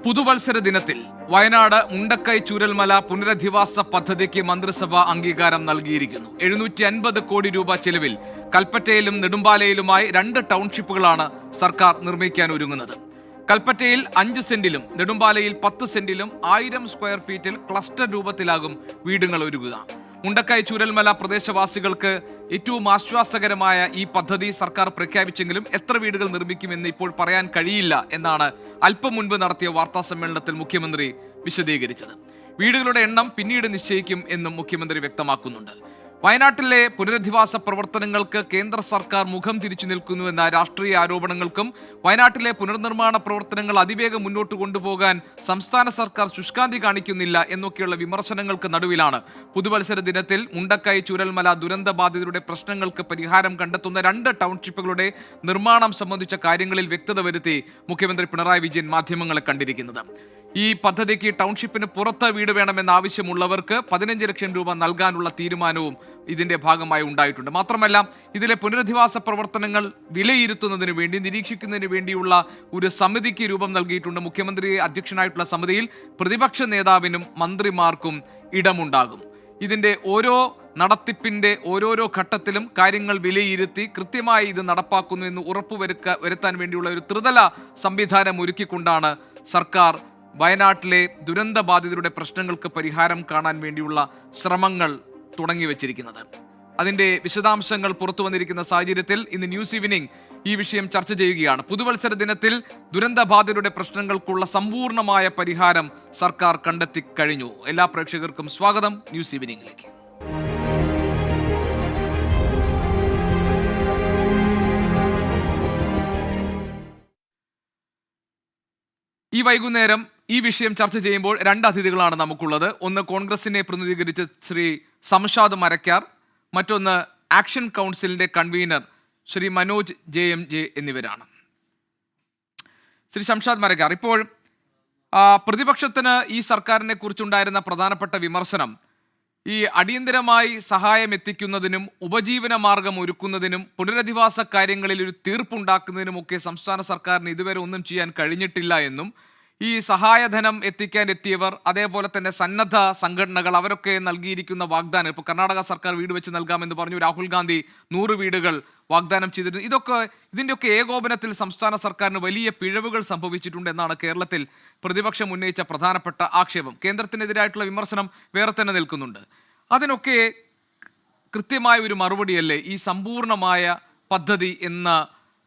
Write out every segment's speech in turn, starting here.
പുതുവത്സര ദിനത്തിൽ വയനാട് മുണ്ടക്കൈ ചൂരൽമല പുനരധിവാസ പദ്ധതിക്ക് മന്ത്രിസഭ അംഗീകാരം നൽകിയിരിക്കുന്നു. 750 കോടി രൂപ ചെലവിൽ കൽപ്പറ്റയിലും നെടുമ്പാലയിലുമായി 2 ടൗൺഷിപ്പുകളാണ് സർക്കാർ നിർമ്മിക്കാൻ ഒരുങ്ങുന്നത്. കൽപ്പറ്റയിൽ 5 സെന്റിലും നെടുമ്പാലയിൽ 10 സെന്റിലും 1000 സ്ക്വയർ ഫീറ്റിൽ ക്ലസ്റ്റർ രൂപത്തിലാകും വീടുകൾ ഒരുങ്ങുക. മുണ്ടക്കൈ ചൂരൽമല പ്രദേശവാസികൾക്ക് ഏറ്റവും ആശ്വാസകരമായ ഈ പദ്ധതി സർക്കാർ പ്രഖ്യാപിച്ചെങ്കിലും എത്ര വീടുകൾ നിർമ്മിക്കുമെന്ന് ഇപ്പോൾ പറയാൻ കഴിയില്ല എന്നാണ് അല്പം മുൻപ് നടത്തിയ വാർത്താ സമ്മേളനത്തിൽ മുഖ്യമന്ത്രി വിശദീകരിച്ചത്. വീടുകളുടെ എണ്ണം പിന്നീട് നിശ്ചയിക്കും എന്നും മുഖ്യമന്ത്രി വ്യക്തമാക്കുന്നുണ്ട്. വയനാട്ടിലെ പുനരധിവാസ പ്രവർത്തനങ്ങൾക്ക് കേന്ദ്ര സർക്കാർ മുഖം തിരിച്ചു നിൽക്കുന്നുവെന്ന രാഷ്ട്രീയ ആരോപണങ്ങൾക്കും വയനാട്ടിലെ പുനർനിർമ്മാണ പ്രവർത്തനങ്ങൾ അതിവേഗം മുന്നോട്ട് കൊണ്ടുപോകാൻ സംസ്ഥാന സർക്കാർ ശുഷ്കാന്തി കാണിക്കുന്നില്ല എന്നൊക്കെയുള്ള വിമർശനങ്ങൾക്ക് നടുവിലാണ് പുതുവത്സര ദിനത്തിൽ മുണ്ടക്കൈ ചൂരൽമല ദുരന്ത ബാധിതരുടെ പ്രശ്നങ്ങൾക്ക് പരിഹാരം കണ്ടെത്തുന്ന 2 ടൗൺഷിപ്പുകളുടെ നിർമ്മാണം സംബന്ധിച്ച കാര്യങ്ങളിൽ വ്യക്തത വരുത്തി മുഖ്യമന്ത്രി പിണറായി വിജയൻ മാധ്യമങ്ങളെ കണ്ടിരിക്കുന്നത്. ഈ പദ്ധതിക്ക് ടൗൺഷിപ്പിന് പുറത്ത് വീട് വേണമെന്ന ആവശ്യമുള്ളവർക്ക് 15 ലക്ഷം രൂപ നൽകാനുള്ള തീരുമാനവും ഇതിന്റെ ഭാഗമായി ഉണ്ടായിട്ടുണ്ട്. മാത്രമല്ല, ഇതിലെ പുനരധിവാസ പ്രവർത്തനങ്ങൾ വിലയിരുത്തുന്നതിന് വേണ്ടി നിരീക്ഷിക്കുന്നതിന് വേണ്ടിയുള്ള ഒരു സമിതിക്ക് രൂപം നൽകിയിട്ടുണ്ട്. മുഖ്യമന്ത്രി അധ്യക്ഷനായിട്ടുള്ള സമിതിയിൽ പ്രതിപക്ഷ നേതാവിനും മന്ത്രിമാർക്കും ഇടമുണ്ടാകും. ഇതിന്റെ ഓരോ നടത്തിപ്പിന്റെ ഓരോരോ ഘട്ടത്തിലും കാര്യങ്ങൾ വിലയിരുത്തി കൃത്യമായി ഇത് നടപ്പാക്കുന്നു എന്ന് വരുത്താൻ വേണ്ടിയുള്ള ഒരു ത്രിതല സംവിധാനം ഒരുക്കിക്കൊണ്ടാണ് സർക്കാർ വയനാട്ടിലെ ദുരന്ത ബാധിതരുടെ പ്രശ്നങ്ങൾക്ക് പരിഹാരം കാണാൻ വേണ്ടിയുള്ള ശ്രമങ്ങൾ തുടങ്ങിവെച്ചിരിക്കുന്നത്. അതിന്റെ വിശദാംശങ്ങൾ പുറത്തു വന്നിരിക്കുന്ന സാഹചര്യത്തിൽ ഇന്ന് ന്യൂസ് ഈവനിംഗ് ഈ വിഷയം ചർച്ച ചെയ്യുകയാണ്. പുതുവത്സര ദിനത്തിൽ ദുരന്ത ബാധിതരുടെ പ്രശ്നങ്ങൾക്കുള്ള സമ്പൂർണമായ പരിഹാരം സർക്കാർ കണ്ടെത്തി കഴിഞ്ഞു. എല്ലാ പ്രേക്ഷകർക്കും സ്വാഗതം ന്യൂസ് ഈവനിംഗിലേക്ക്. ഈ വൈകുന്നേരം ഈ വിഷയം ചർച്ച ചെയ്യുമ്പോൾ 2 അതിഥികളാണ് നമുക്കുള്ളത്. ഒന്ന് കോൺഗ്രസിനെ പ്രതിനിധീകരിച്ച് ശ്രീ സംഷാദ് മരക്കാർ, മറ്റൊന്ന് ആക്ഷൻ കൗൺസിലിന്റെ കൺവീനർ ശ്രീ മനോജ് JMJ എന്നിവരാണ്. ശ്രീ സംഷാദ് മരക്കാർ, ഇപ്പോൾ പ്രതിപക്ഷത്തിന് ഈ സർക്കാരിനെ കുറിച്ചുണ്ടായിരുന്ന പ്രധാനപ്പെട്ട വിമർശനം ഈ അടിയന്തരമായി സഹായം എത്തിക്കുന്നതിനും ഉപജീവന മാർഗം ഒരുക്കുന്നതിനും പുനരധിവാസ കാര്യങ്ങളിൽ ഒരു തീർപ്പുണ്ടാക്കുന്നതിനുമൊക്കെ സംസ്ഥാന സർക്കാരിന് ഇതുവരെ ഒന്നും ചെയ്യാൻ കഴിഞ്ഞിട്ടില്ല എന്നും ഈ സഹായധനം എത്തിക്കാൻ എത്തിയവർ, അതേപോലെ തന്നെ സന്നദ്ധ സംഘടനകൾ, അവരൊക്കെ നൽകിയിരിക്കുന്ന വാഗ്ദാനം, ഇപ്പോൾ കർണാടക സർക്കാർ വീട് വെച്ച് നൽകാമെന്ന് പറഞ്ഞു, രാഹുൽ ഗാന്ധി 100 വീടുകൾ വാഗ്ദാനം ചെയ്തിട്ടുണ്ട്. ഇതിൻ്റെയൊക്കെ ഏകോപനത്തിൽ സംസ്ഥാന സർക്കാരിന് വലിയ പിഴവുകൾ സംഭവിച്ചിട്ടുണ്ട് എന്നാണ് കേരളത്തിൽ പ്രതിപക്ഷം ഉന്നയിച്ച പ്രധാനപ്പെട്ട ആക്ഷേപം. കേന്ദ്രത്തിനെതിരായിട്ടുള്ള വിമർശനം വേറെ തന്നെ നിൽക്കുന്നുണ്ട്. അതിനൊക്കെ കൃത്യമായ ഒരു മറുപടിയല്ലേ ഈ സമ്പൂർണമായ പദ്ധതി എന്ന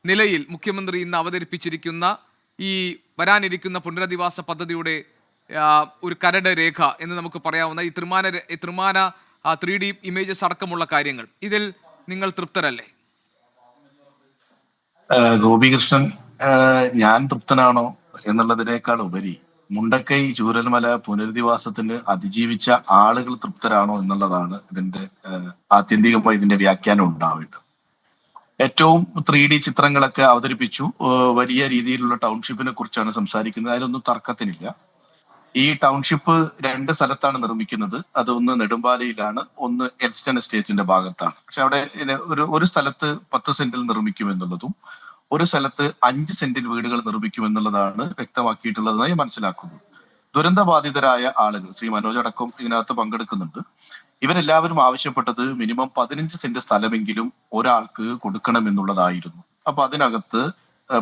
നിലയിൽ മുഖ്യമന്ത്രി ഇന്ന് അവതരിപ്പിച്ചിരിക്കുന്ന ഈ വരാനിരിക്കുന്ന പുനരധിവാസ പദ്ധതിയുടെ ഒരു കരട് രേഖ എന്ന് നമുക്ക് പറയാവുന്ന ഈ ത്രിമാന 3D ഇമേജസ് അടക്കമുള്ള കാര്യങ്ങൾ, ഇതിൽ നിങ്ങൾ തൃപ്തരല്ലേ? ഗോപികൃഷ്ണൻ, ഞാൻ തൃപ്തനാണോ എന്നുള്ളതിനേക്കാൾ ഉപരി മുണ്ടക്കൈ ചൂരൽമല പുനരധിവാസത്തിന് അതിജീവിച്ച ആളുകൾ തൃപ്തരാണോ എന്നുള്ളതാണ് ഇതിന്റെ ആത്യന്തികമായി ഇതിന്റെ വ്യാഖ്യാനം ഉണ്ടാവേണ്ടത്. ഏറ്റവും 3D ചിത്രങ്ങളൊക്കെ അവതരിപ്പിച്ചു. വലിയ രീതിയിലുള്ള ടൗൺഷിപ്പിനെ കുറിച്ചാണ് സംസാരിക്കുന്നത്. അതിലൊന്നും തർക്കത്തിനില്ല. ഈ ടൗൺഷിപ്പ് 2 സ്ഥലത്താണ് നിർമ്മിക്കുന്നത്. അത് ഒന്ന് നെടുമ്പാലയിലാണ്, ഒന്ന് എൽസ്റ്റൺ എസ്റ്റേറ്റിന്റെ ഭാഗത്താണ്. പക്ഷെ അവിടെ ഒരു സ്ഥലത്ത് 10 സെന്റിൽ നിർമ്മിക്കുമെന്നുള്ളതും ഒരു സ്ഥലത്ത് 5 സെന്റിൽ വീടുകൾ നിർമ്മിക്കുമെന്നുള്ളതാണ് വ്യക്തമാക്കിയിട്ടുള്ളതായി മനസ്സിലാക്കുന്നു. ദുരന്തബാധിതരായ ആളുകൾ, ശ്രീ മനോജ് അടക്കം ഇതിനകത്ത് പങ്കെടുക്കുന്നുണ്ട്. ഇവരെല്ലാവരും ആവശ്യപ്പെട്ടത് മിനിമം 15 സെന്റ് സ്ഥലമെങ്കിലും ഒരാൾക്ക് കൊടുക്കണം എന്നുള്ളതായിരുന്നു. അപ്പൊ അതിനകത്ത്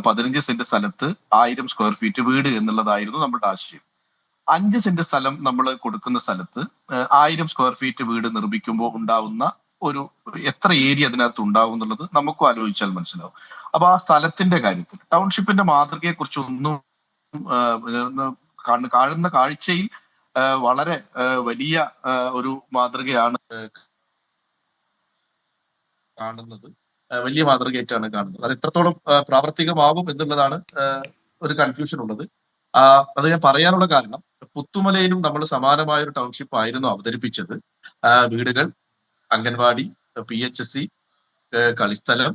15 സെന്റ് സ്ഥലത്ത് 1000 സ്ക്വയർ ഫീറ്റ് വീട് എന്നുള്ളതായിരുന്നു നമ്മുടെ ആശയം. 5 സെന്റ് സ്ഥലം നമ്മൾ കൊടുക്കുന്ന സ്ഥലത്ത് 1000 സ്ക്വയർ ഫീറ്റ് വീട് നിർമ്മിക്കുമ്പോൾ ഉണ്ടാവുന്ന ഒരു എത്ര ഏരിയ അതിനകത്ത് ഉണ്ടാവും എന്നുള്ളത് നമുക്കും ആലോചിച്ചാൽ മനസ്സിലാവും. അപ്പൊ ആ സ്ഥലത്തിന്റെ കാര്യത്തിൽ ടൗൺഷിപ്പിന്റെ മാതൃകയെ കുറിച്ച് ഒന്നും കാണുന്ന കാഴ്ചയിൽ വളരെ വലിയ ഒരു മാതൃകയാണ് കാണുന്നത്. വലിയ മാതൃകയായിട്ടാണ് കാണുന്നത്. അത് എത്രത്തോളം പ്രാവർത്തികമാവും എന്നുള്ളതാണ് ഒരു കൺഫ്യൂഷൻ ഉള്ളത്. അത് ഞാൻ പറയാനുള്ള കാരണം, പുത്തുമലയിലും നമ്മൾ സമാനമായ ഒരു ടൗൺഷിപ്പ് ആയിരുന്നു അവതരിപ്പിച്ചത്. വീടുകൾ, അംഗൻവാടി, PHC, കളിസ്ഥലം,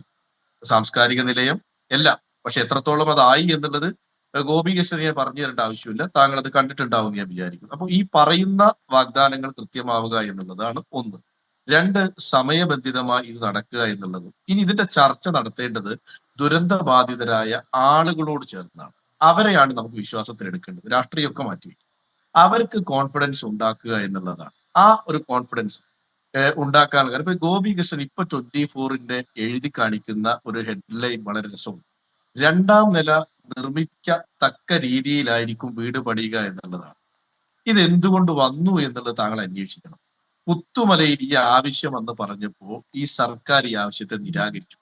സാംസ്കാരിക നിലയം എല്ലാം. പക്ഷെ എത്രത്തോളം അതായി എന്നുള്ളത് ഗോപികൃഷ്ണനെ പറഞ്ഞു തരേണ്ട ആവശ്യമില്ല. താങ്കൾ അത് കണ്ടിട്ടുണ്ടാവും ഞാൻ വിചാരിക്കുന്നു. അപ്പൊ ഈ പറയുന്ന വാഗ്ദാനങ്ങൾ കൃത്യമാവുക എന്നുള്ളതാണ് ഒന്ന്. 2, സമയബന്ധിതമായി ഇത് നടക്കുക എന്നുള്ളതും. ഇനി ഇതിന്റെ ചർച്ച നടത്തേണ്ടത് ദുരന്ത ബാധിതരായ ആളുകളോട് ചേർന്നാണ്. അവരെയാണ് നമുക്ക് വിശ്വാസത്തിൽ എടുക്കേണ്ടത്. രാഷ്ട്രീയമൊക്കെ മാറ്റി അവർക്ക് കോൺഫിഡൻസ് ഉണ്ടാക്കുക എന്നുള്ളതാണ്. ആ ഒരു കോൺഫിഡൻസ് ഉണ്ടാക്കാൻ കാരണം ഇപ്പൊ ഗോപി കൃഷ്ണൻ ഇപ്പൊ 24ന്റെ എഴുതി കാണിക്കുന്ന ഒരു ഹെഡ്ലൈൻ വളരെ രസമുണ്ട്. 2ാം നില നിർമ്മിക്കത്തക്ക രീതിയിലായിരിക്കും വീട് പണിയുക എന്നുള്ളതാണ്. ഇത് എന്തുകൊണ്ട് വന്നു എന്നുള്ളത് താങ്കൾ അന്വേഷിക്കണം. പുത്തുമലയിൽ ഈ ആവശ്യം എന്ന് പറഞ്ഞപ്പോ ഈ സർക്കാർ ഈ ആവശ്യത്തെ നിരാകരിച്ചു.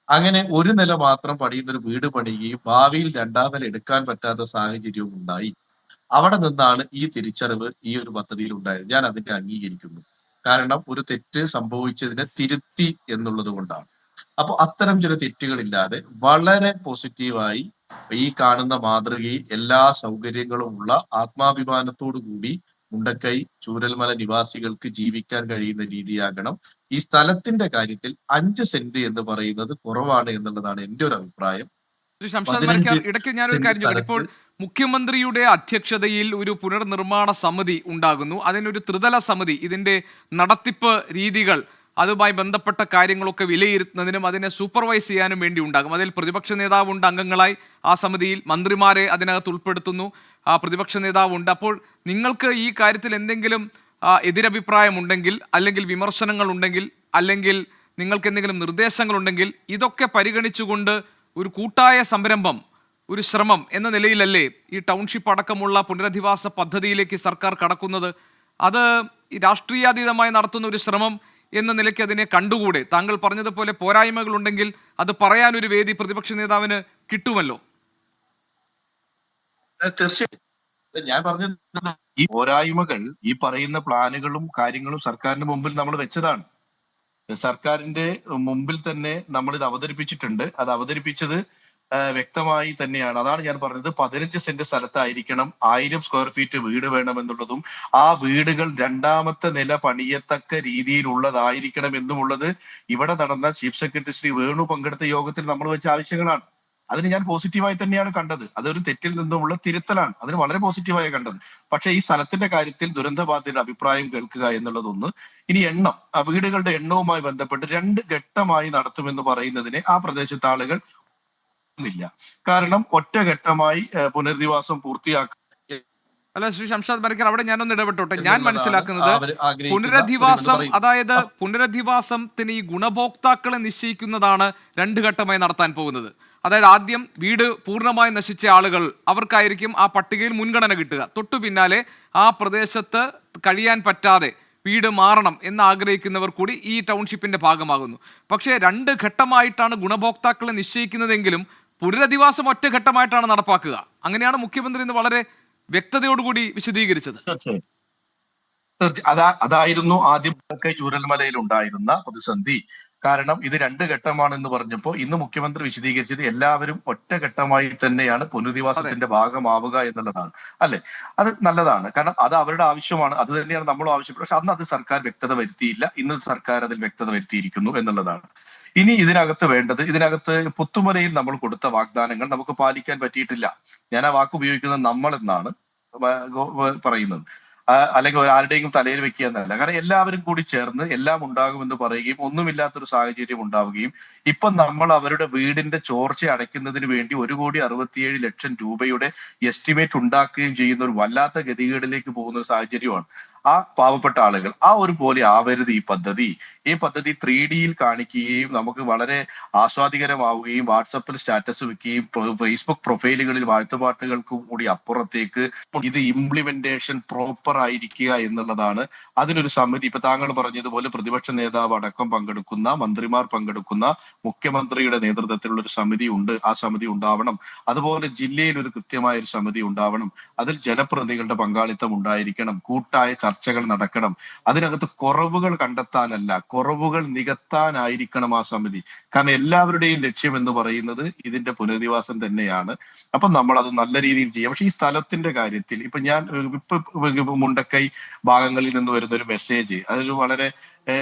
അങ്ങനെ ഒരു നില മാത്രം പണിയുന്ന ഒരു വീട് പണിയുകയും ഭാവിയിൽ 2ാം നില എടുക്കാൻ പറ്റാത്ത സാഹചര്യവും ഉണ്ടായി. അവിടെ നിന്നാണ് ഈ തിരിച്ചറിവ് ഈ ഒരു പദ്ധതിയിൽ ഉണ്ടായത്. ഞാൻ അതിനെ അംഗീകരിക്കുന്നു. കാരണം ഒരു തെറ്റ് സംഭവിച്ചതിനെ തിരുത്തി എന്നുള്ളത് കൊണ്ടാണ്. അപ്പൊ അത്തരം ചില തെറ്റുകളില്ലാതെ വളരെ പോസിറ്റീവായി ഈ കാണുന്ന മാതൃകയിൽ എല്ലാ സൗകര്യങ്ങളും ഉള്ള ആത്മാഭിമാനത്തോടു കൂടി മുണ്ടക്കൈ ചൂരൽമല നിവാസികൾക്ക് ജീവിക്കാൻ കഴിയുന്ന രീതിയാകണം. ഈ സ്ഥലത്തിന്റെ കാര്യത്തിൽ 5 സെന്റ് എന്ന് പറയുന്നത് കുറവാണ് എന്നുള്ളതാണ് എന്റെ ഒരു അഭിപ്രായം. ശ്രീ ഷംഷാദ് 15 മരക്കാർ, ഇടയ്ക്ക് ഞാനൊരു സെന്റ് കാര്യം ചോദിക്കട്ടെ. ഇപ്പോൾ സ്ഥലത്ത് മുഖ്യമന്ത്രിയുടെ അധ്യക്ഷതയിൽ ഒരു പുനർനിർമ്മാണ സമിതി ഉണ്ടാകുന്നു. അതിനൊരു ത്രിതല സമിതി ഇതിന്റെ നടത്തിപ്പ് രീതികൾ അതുമായി ബന്ധപ്പെട്ട കാര്യങ്ങളൊക്കെ വിലയിരുത്തുന്നതിനും അതിനെ സൂപ്പർവൈസ് ചെയ്യാനും വേണ്ടി ഉണ്ടാകും. അതിൽ പ്രതിപക്ഷ നേതാവുണ്ട് അംഗങ്ങളായി ആ സമിതിയിൽ, മന്ത്രിമാരെ അതിനകത്ത് ഉൾപ്പെടുത്തുന്നു, ആ പ്രതിപക്ഷ നേതാവുണ്ട്. അപ്പോൾ നിങ്ങൾക്ക് ഈ കാര്യത്തിൽ എന്തെങ്കിലും എതിരഭിപ്രായമുണ്ടെങ്കിൽ, അല്ലെങ്കിൽ വിമർശനങ്ങൾ ഉണ്ടെങ്കിൽ, അല്ലെങ്കിൽ നിങ്ങൾക്ക് എന്തെങ്കിലും നിർദ്ദേശങ്ങളുണ്ടെങ്കിൽ ഇതൊക്കെ പരിഗണിച്ചുകൊണ്ട് ഒരു കൂട്ടായ സംരംഭം, ഒരു ശ്രമം എന്ന നിലയിലല്ലേ ഈ ടൗൺഷിപ്പ് അടക്കമുള്ള പുനരധിവാസ പദ്ധതിയിലേക്ക് സർക്കാർ കടക്കുന്നത്? അത് രാഷ്ട്രീയാതീതമായി നടത്തുന്ന ഒരു ശ്രമം എന്ന നിലയ്ക്ക് അതിനെ കണ്ടുകൂടെ? താങ്കൾ പറഞ്ഞതുപോലെ പോരായ്മകൾ ഉണ്ടെങ്കിൽ അത് പറയാനൊരു വേദി പ്രതിപക്ഷ നേതാവിന് കിട്ടുമല്ലോ. തീർച്ചയായും ഞാൻ പറഞ്ഞത് ഈ പോരായ്മകൾ ഈ പറയുന്ന പ്ലാനുകളും കാര്യങ്ങളും സർക്കാരിന് മുമ്പിൽ നമ്മൾ വെച്ചതാണ്. സർക്കാരിന്റെ മുമ്പിൽ തന്നെ നമ്മൾ ഇത് അവതരിപ്പിച്ചിട്ടുണ്ട്. അത് അവതരിപ്പിച്ചത് വ്യക്തമായി തന്നെയാണ്. അതാണ് ഞാൻ പറഞ്ഞത്, 15 സെന്റ് സ്ഥലത്തായിരിക്കണം 1000 സ്ക്വയർ ഫീറ്റ് വീട് വേണമെന്നുള്ളതും ആ വീടുകൾ 2ാമത്തെ നില പണിയത്തക്ക രീതിയിലുള്ളതായിരിക്കണം എന്നുമുള്ളത് ഇവിടെ നടന്ന ചീഫ് സെക്രട്ടറി ശ്രീ വേണു പങ്കെടുത്ത യോഗത്തിൽ നമ്മൾ വെച്ച ആവശ്യങ്ങളാണ്. അതിന് ഞാൻ പോസിറ്റീവായി തന്നെയാണ് കണ്ടത്. അതൊരു തെറ്റിൽ നിന്നുമുള്ള തിരുത്തലാണ്. അതിന് വളരെ പോസിറ്റീവായി കണ്ടത്. പക്ഷേ ഈ സ്ഥലത്തിന്റെ കാര്യത്തിൽ ദുരന്തബാധിതരുടെ അഭിപ്രായം കേൾക്കുക എന്നുള്ളതൊന്ന്. ഇനി വീടുകളുടെ എണ്ണവുമായി ബന്ധപ്പെട്ട് 2 ഘട്ടമായി നടത്തുമെന്ന് പറയുന്നതിനെ ആ പ്രദേശത്തെ ആളുകൾ ില്ല. കാരണം ഒറ്റഘട്ടമായി പുനരധിവാസം പൂർത്തിയാക്കുക. അല്ല ശ്രീ ഷംഷാദ് മരക്കാർ, അവിടെ ഞാനൊന്ന് ഇടപെട്ടോട്ടെ. ഞാൻ മനസ്സിലാക്കുന്നത് ആഗ്രഹിക്കുന്ന പുനരധിവാസം, അതായത് പുനരധിവാസത്തിന് ഈ ഗുണഭോക്താക്കളെ നിശ്ചയിക്കുന്നതാണ് 2 ഘട്ടമായി നടത്താൻ പോകുന്നത്. അതായത് ആദ്യം വീട് പൂർണ്ണമായി നശിച്ച ആളുകൾ, അവർക്കായിരിക്കും ആ പട്ടികയിൽ മുൻഗണന കിട്ടുക. തൊട്ടു പിന്നാലെ ആ പ്രദേശത്ത് കഴിയാൻ പറ്റാതെ വീട് മാറണം എന്ന് ആഗ്രഹിക്കുന്നവർ കൂടി ഈ ടൗൺഷിപ്പിന്റെ ഭാഗമാകുന്നു. പക്ഷേ 2 ഘട്ടമായിട്ടാണ് ഗുണഭോക്താക്കളെ നിശ്ചയിക്കുന്നതെങ്കിലും പുനരധിവാസം ഒറ്റഘട്ടമായിട്ടാണ് നടപ്പാക്കുക. അങ്ങനെയാണ് മുഖ്യമന്ത്രി ഇന്ന് വളരെ വ്യക്തതയോടുകൂടി വിശദീകരിച്ചത്. അതായിരുന്നു ആദ്യം ചൂരൽമലയിൽ ഉണ്ടായിരുന്ന പ്രതിസന്ധി. കാരണം ഇത് 2 ഘട്ടമാണെന്ന് പറഞ്ഞപ്പോൾ ഇന്ന് മുഖ്യമന്ത്രി വിശദീകരിച്ചത് എല്ലാവരും ഒറ്റഘട്ടമായി തന്നെയാണ് പുനരധിവാസത്തിന്റെ ഭാഗമാവുക എന്നുള്ളതാണ്. അല്ലെ, അത് നല്ലതാണ്. കാരണം അത് അവരുടെ ആവശ്യമാണ്. അത് തന്നെയാണ് നമ്മളും ആവശ്യപ്പെടുന്നത്. പക്ഷെ അന്ന് അത് സർക്കാർ വ്യക്തത വരുത്തിയില്ല. ഇന്ന് സർക്കാർ അതിൽ വ്യക്തത വരുത്തിയിരിക്കുന്നു എന്നുള്ളതാണ്. ഇനി ഇതിനകത്ത് പുത്തുമലയിൽ നമ്മൾ കൊടുത്ത വാഗ്ദാനങ്ങൾ നമുക്ക് പാലിക്കാൻ പറ്റിയിട്ടില്ല. ഞാൻ ആ വാക്ക് ഉപയോഗിക്കുന്നത് നമ്മൾ എന്നാണ് പറയുന്നത്. അല്ലെങ്കിൽ ആരുടെയും തലയിൽ വെക്കുക എന്നല്ല. കാരണം എല്ലാവരും കൂടി ചേർന്ന് എല്ലാം ഉണ്ടാകുമെന്ന് പറയുകയും ഒന്നുമില്ലാത്തൊരു സാഹചര്യം ഉണ്ടാവുകയും ഇപ്പൊ നമ്മൾ അവരുടെ വീടിന്റെ ചോർച്ച അടയ്ക്കുന്നതിന് വേണ്ടി 1,67,00,000 രൂപയുടെ എസ്റ്റിമേറ്റ് ഉണ്ടാക്കുകയും ചെയ്യുന്ന ഒരു വല്ലാത്ത ഗതികേടിലേക്ക് പോകുന്ന ഒരു സാഹചര്യമാണ്. ആ പാവപ്പെട്ട ആളുകൾ ഒരു പോലെ ആവരുത് ഈ പദ്ധതി. ഈ പദ്ധതി 3Dയിൽ കാണിക്കുകയും നമുക്ക് വളരെ ആസ്വാദികരമാവുകയും വാട്സപ്പിൽ സ്റ്റാറ്റസ് വെക്കുകയും ഫേസ്ബുക്ക് പ്രൊഫൈലുകളിൽ വാഴ്ത്തുപാട്ടുകൾക്കും കൂടി അപ്പുറത്തേക്ക് ഇത് ഇംപ്ലിമെന്റേഷൻ പ്രോപ്പർ ആയിരിക്കുക എന്നുള്ളതാണ്. അതിനൊരു സമിതി, ഇപ്പൊ താങ്കൾ പറഞ്ഞതുപോലെ പ്രതിപക്ഷ നേതാവ് അടക്കം പങ്കെടുക്കുന്ന, മന്ത്രിമാർ പങ്കെടുക്കുന്ന, മുഖ്യമന്ത്രിയുടെ നേതൃത്വത്തിലുള്ള ഒരു സമിതി ഉണ്ട്. ആ സമിതി ഉണ്ടാവണം. അതുപോലെ ജില്ലയിൽ ഒരു കൃത്യമായ ഒരു സമിതി ഉണ്ടാവണം. അതിൽ ജനപ്രതിനിധികളുടെ പങ്കാളിത്തം ഉണ്ടായിരിക്കണം. കൂട്ടായ ചർച്ചകൾ നടക്കണം. അതിനകത്ത് കുറവുകൾ കണ്ടെത്താനല്ല, കുറവുകൾ നികത്താനായിരിക്കണം ആ സമിതി. കാരണം എല്ലാവരുടെയും ലക്ഷ്യം എന്ന് പറയുന്നത് ഇതിന്റെ പുനരധിവാസം തന്നെയാണ്. അപ്പൊ നമ്മൾ അത് നല്ല രീതിയിൽ ചെയ്യാം. പക്ഷെ ഈ സ്ഥലത്തിന്റെ കാര്യത്തിൽ ഇപ്പൊ ഞാൻ മുണ്ടക്കൈ ഭാഗങ്ങളിൽ നിന്ന് വരുന്ന ഒരു മെസ്സേജ്, അതൊരു വളരെ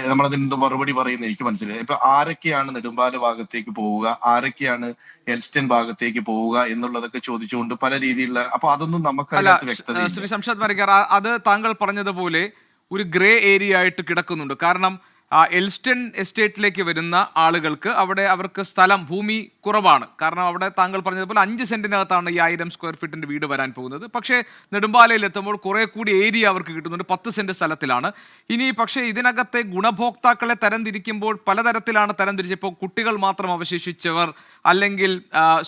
നമ്മളതിന് മറുപടി പറയുന്നത് എനിക്ക് മനസ്സിലായി. ഇപ്പൊ ആരൊക്കെയാണ് നെടുമ്പാല ഭാഗത്തേക്ക് പോവുക, ആരൊക്കെയാണ് എൽസ്റ്റൺ ഭാഗത്തേക്ക് പോവുക എന്നുള്ളതൊക്കെ ചോദിച്ചുകൊണ്ട് പല രീതിയിലുള്ള, അപ്പൊ അതൊന്നും നമുക്കതിനകത്ത് വ്യക്തത. ശ്രീ ശംഷാദ് മരക്കാർ, അത് താങ്കൾ പറഞ്ഞതുപോലെ ഒരു ഗ്രേ ഏരിയ ആയിട്ട് കിടക്കുന്നുണ്ട്. കാരണം എൽസ്റ്റൺ എസ്റ്റേറ്റിലേക്ക് വരുന്ന ആളുകൾക്ക് അവിടെ അവർക്ക് സ്ഥലം ഭൂമി കുറവാണ്. കാരണം അവിടെ താങ്കൾ പറഞ്ഞതുപോലെ 5 സെന്റിനകത്താണ് ഈ 1000 സ്ക്വയർ ഫീറ്റിന്റെ വീട് വരാൻ പോകുന്നത്. പക്ഷേ നെടുമ്പാലയിൽ എത്തുമ്പോൾ കുറെ കൂടി ഏരിയ അവർക്ക് കിട്ടുന്നുണ്ട്, 10 സെന്റ് സ്ഥലത്തിലാണ്. ഇനി പക്ഷേ ഇതിനകത്തെ ഗുണഭോക്താക്കളെ തരംതിരിക്കുമ്പോൾ പലതരത്തിലാണ് തരംതിരിച്ചപ്പോൾ കുട്ടികൾ മാത്രം അവശേഷിച്ചവർ, അല്ലെങ്കിൽ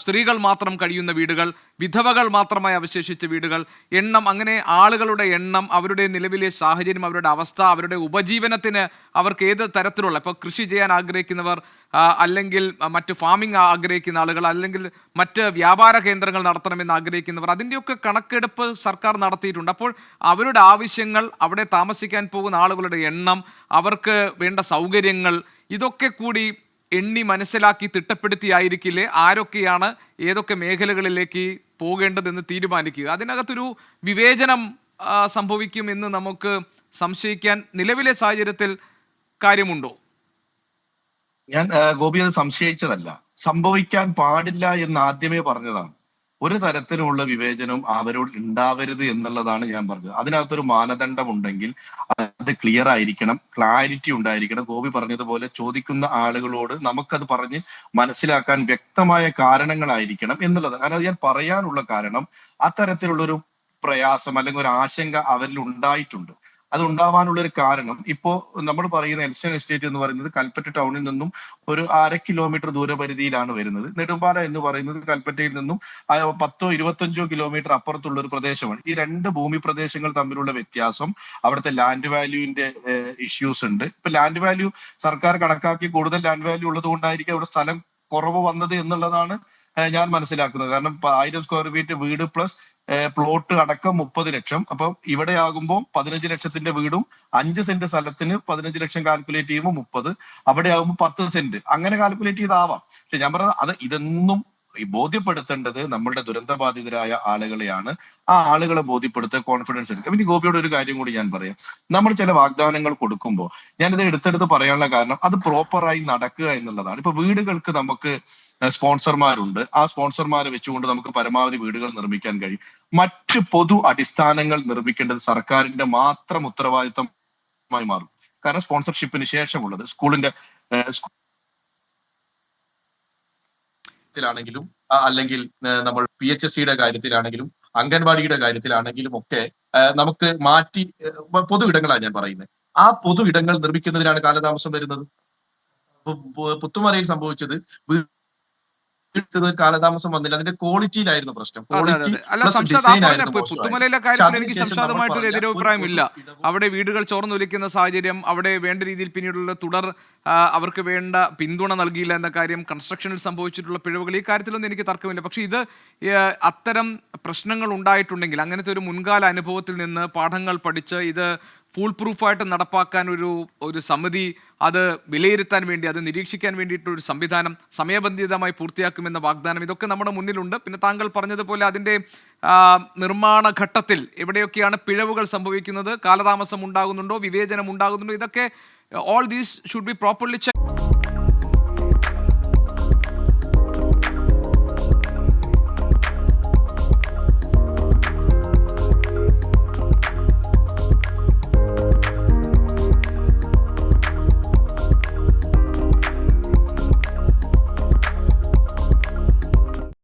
സ്ത്രീകൾ മാത്രം കഴിയുന്ന വീടുകൾ, വിധവകൾ മാത്രമായി അവശേഷിച്ച വീടുകൾ, എണ്ണം, അങ്ങനെ ആളുകളുടെ എണ്ണം, അവരുടെ നിലവിലെ സാഹചര്യം, അവരുടെ അവസ്ഥ, അവരുടെ ഉപജീവനത്തിന് അവർക്ക് ഏത് തരത്തിലുള്ള, ഇപ്പോൾ കൃഷി ചെയ്യാൻ ആഗ്രഹിക്കുന്നവർ, അല്ലെങ്കിൽ മറ്റ് ഫാമിംഗ് ആഗ്രഹിക്കുന്ന ആളുകൾ, അല്ലെങ്കിൽ മറ്റ് വ്യാപാര കേന്ദ്രങ്ങൾ നടത്തണമെന്ന് ആഗ്രഹിക്കുന്നവർ, അതിൻ്റെയൊക്കെ കണക്കെടുപ്പ് സർക്കാർ നടത്തിയിട്ടുണ്ട്. അപ്പോൾ അവരുടെ ആവശ്യങ്ങൾ, അവിടെ താമസിക്കാൻ പോകുന്ന ആളുകളുടെ എണ്ണം, അവർക്ക് വേണ്ട സൗകര്യങ്ങൾ, ഇതൊക്കെ കൂടി എണ്ണി മനസ്സിലാക്കി തിട്ടപ്പെടുത്തിയായിരിക്കില്ലേ ആരൊക്കെയാണ് ഏതൊക്കെ മേഖലകളിലേക്ക് പോകേണ്ടതെന്ന് തീരുമാനിക്കുക. അതിനകത്തൊരു വിവേചനം സംഭവിക്കുമെന്ന് നമുക്ക് സംശയിക്കാൻ നിലവിലെ സാഹചര്യത്തിൽ കാര്യമുണ്ടോ? ഞാൻ ഗോപി അത് സംശയിച്ചതല്ല, സംഭവിക്കാൻ പാടില്ല എന്ന് ആദ്യമേ പറഞ്ഞതാണ്. ഒരു തരത്തിലുള്ള വിവേചനവും അവരോട് ഉണ്ടാവരുത് എന്നുള്ളതാണ് ഞാൻ പറഞ്ഞത്. അതിനകത്തൊരു മാനദണ്ഡം ഉണ്ടെങ്കിൽ അത് ക്ലിയർ ആയിരിക്കണം, ക്ലാരിറ്റി ഉണ്ടായിരിക്കണം. ഗോപി പറഞ്ഞതുപോലെ ചോദിക്കുന്ന ആളുകളോട് നമുക്കത് പറഞ്ഞ് മനസ്സിലാക്കാൻ വ്യക്തമായ കാരണങ്ങളായിരിക്കണം എന്നുള്ളത്. കാരണം അത് ഞാൻ പറയാനുള്ള കാരണം, അത്തരത്തിലുള്ളൊരു പ്രയാസം അല്ലെങ്കിൽ ഒരു ആശങ്ക അവരിൽ ഉണ്ടായിട്ടുണ്ട്. അത് ഉണ്ടാവാനുള്ള ഒരു കാരണം, ഇപ്പോ നമ്മൾ പറയുന്ന എൽസ്റ്റൺ എസ്റ്റേറ്റ് എന്ന് പറയുന്നത് കൽപ്പറ്റ ടൗണിൽ നിന്നും ഒരു 1/2 കിലോമീറ്റർ ദൂരപരിധിയിലാണ് വരുന്നത്. നെടുമ്പാല എന്ന് പറയുന്നത് കൽപ്പറ്റയിൽ നിന്നും 10-25 കിലോമീറ്റർ അപ്പുറത്തുള്ള ഒരു പ്രദേശമാണ്. ഈ രണ്ട് ഭൂമി പ്രദേശങ്ങൾ തമ്മിലുള്ള വ്യത്യാസം, അവിടുത്തെ ലാൻഡ് വാല്യൂവിന്റെ ഇഷ്യൂസ് ഉണ്ട്. ഇപ്പൊ ലാൻഡ് വാല്യൂ സർക്കാർ കണക്കാക്കി കൂടുതൽ ലാൻഡ് വാല്യൂ ഉള്ളത് കൊണ്ടായിരിക്കും അവിടെ സ്ഥലം കുറവ് വന്നത് എന്നുള്ളതാണ് ഞാൻ മനസ്സിലാക്കുന്നത്. കാരണം 1000 സ്ക്വയർ ഫീറ്റ് വീട് പ്ലസ് പ്ലോട്ട് അടക്കം 30 ലക്ഷം. അപ്പൊ ഇവിടെ ആകുമ്പോൾ 15 ലക്ഷത്തിന്റെ വീടും 5 സെന്റ് സ്ഥലത്തിന് 15 ലക്ഷം കാൽക്കുലേറ്റ് ചെയ്യുമ്പോൾ 30, അവിടെ ആകുമ്പോൾ 10 സെന്റ്, അങ്ങനെ കാൽക്കുലേറ്റ് ചെയ്താവാം. പക്ഷെ ഞാൻ പറഞ്ഞത് അത് ഇതൊന്നും ബോധ്യപ്പെടുത്തേണ്ടത് നമ്മളുടെ ദുരന്തബാധിതരായ ആളുകളെയാണ്. ആ ആളുകളെ ബോധ്യപ്പെടുത്തുക, കോൺഫിഡൻസ് എടുക്കുക. പിന്നെ ഗോപിയോട് ഒരു കാര്യം കൂടി ഞാൻ പറയാം. നമ്മൾ ചില വാഗ്ദാനങ്ങൾ കൊടുക്കുമ്പോൾ ഞാനിത് എടുത്തെടുത്ത് പറയാനുള്ള കാരണം അത് പ്രോപ്പറായി നടക്കുക എന്നുള്ളതാണ്. ഇപ്പൊ വീടുകൾക്ക് നമുക്ക് സ്പോൺസർമാരുണ്ട്. ആ സ്പോൺസർമാരെ വെച്ചുകൊണ്ട് നമുക്ക് പരമാവധി വീടുകൾ നിർമ്മിക്കാൻ കഴിയും. മറ്റ് പൊതു അടിസ്ഥാനങ്ങൾ നിർമ്മിക്കേണ്ടത് സർക്കാരിന്റെ മാത്രം ഉത്തരവാദിത്തമായി മാറും. കാരണം സ്പോൺസർഷിപ്പിന് ശേഷമുള്ളത് സ്കൂളിന്റെ ാണെങ്കിലും അല്ലെങ്കിൽ നമ്മൾ PHSCയുടെ കാര്യത്തിലാണെങ്കിലും അംഗൻവാടിയുടെ കാര്യത്തിലാണെങ്കിലും ഒക്കെ നമുക്ക് മാറ്റി പൊതു ഇടങ്ങളാണ് ഞാൻ പറയുന്നത്. ആ പൊതു ഇടങ്ങൾ നിർമ്മിക്കുന്നതിനാണ് കാലതാമസം വരുന്നത്. പുത്തുമലയിൽ സംഭവിച്ചത് കാലതാമസം വന്നില്ല, അതിന്റെ ക്വാളിറ്റിയിലായിരുന്നു പ്രശ്നം. പുത്തുമലയിലെ കാര്യത്തിൽ എനിക്ക് സംശാദമായിട്ടൊരു എതിരഭിപ്രായമില്ല. അവിടെ വീടുകൾ ചോർന്നൊലിക്കുന്ന സാഹചര്യം, അവിടെ വേണ്ട രീതിയിൽ പിന്നീടുള്ള തുടർ അവർക്ക് വേണ്ട പിന്തുണ നൽകിയില്ല എന്ന കാര്യം, കൺസ്ട്രക്ഷനിൽ സംഭവിച്ചിട്ടുള്ള പിഴവുകൾ, ഈ കാര്യത്തിലൊന്നും എനിക്ക് തർക്കമില്ല. പക്ഷേ ഇത് അത്തരം പ്രശ്നങ്ങൾ ഉണ്ടായിട്ടുണ്ടെങ്കിൽ അങ്ങനത്തെ ഒരു മുൻകാല അനുഭവത്തിൽ നിന്ന് പാഠങ്ങൾ പഠിച്ച് ഇത് ഫുൾ പ്രൂഫായിട്ട് നടപ്പാക്കാൻ ഒരു സമിതി, അത് വിലയിരുത്താൻ വേണ്ടി, അത് നിരീക്ഷിക്കാൻ വേണ്ടിയിട്ടൊരു സംവിധാനം സമയബന്ധിതമായി പൂർത്തിയാക്കുമെന്ന വാഗ്ദാനം, ഇതൊക്കെ നമ്മുടെ മുന്നിലുണ്ട്. പിന്നെ താങ്കൾ പറഞ്ഞതുപോലെ അതിൻ്റെ നിർമ്മാണ ഘട്ടത്തിൽ എവിടെയൊക്കെയാണ് പിഴവുകൾ സംഭവിക്കുന്നത്, കാലതാമസം ഉണ്ടാകുന്നുണ്ടോ, വിവേചനം ഉണ്ടാകുന്നുണ്ടോ, ഇതൊക്കെ all these should be properly checked.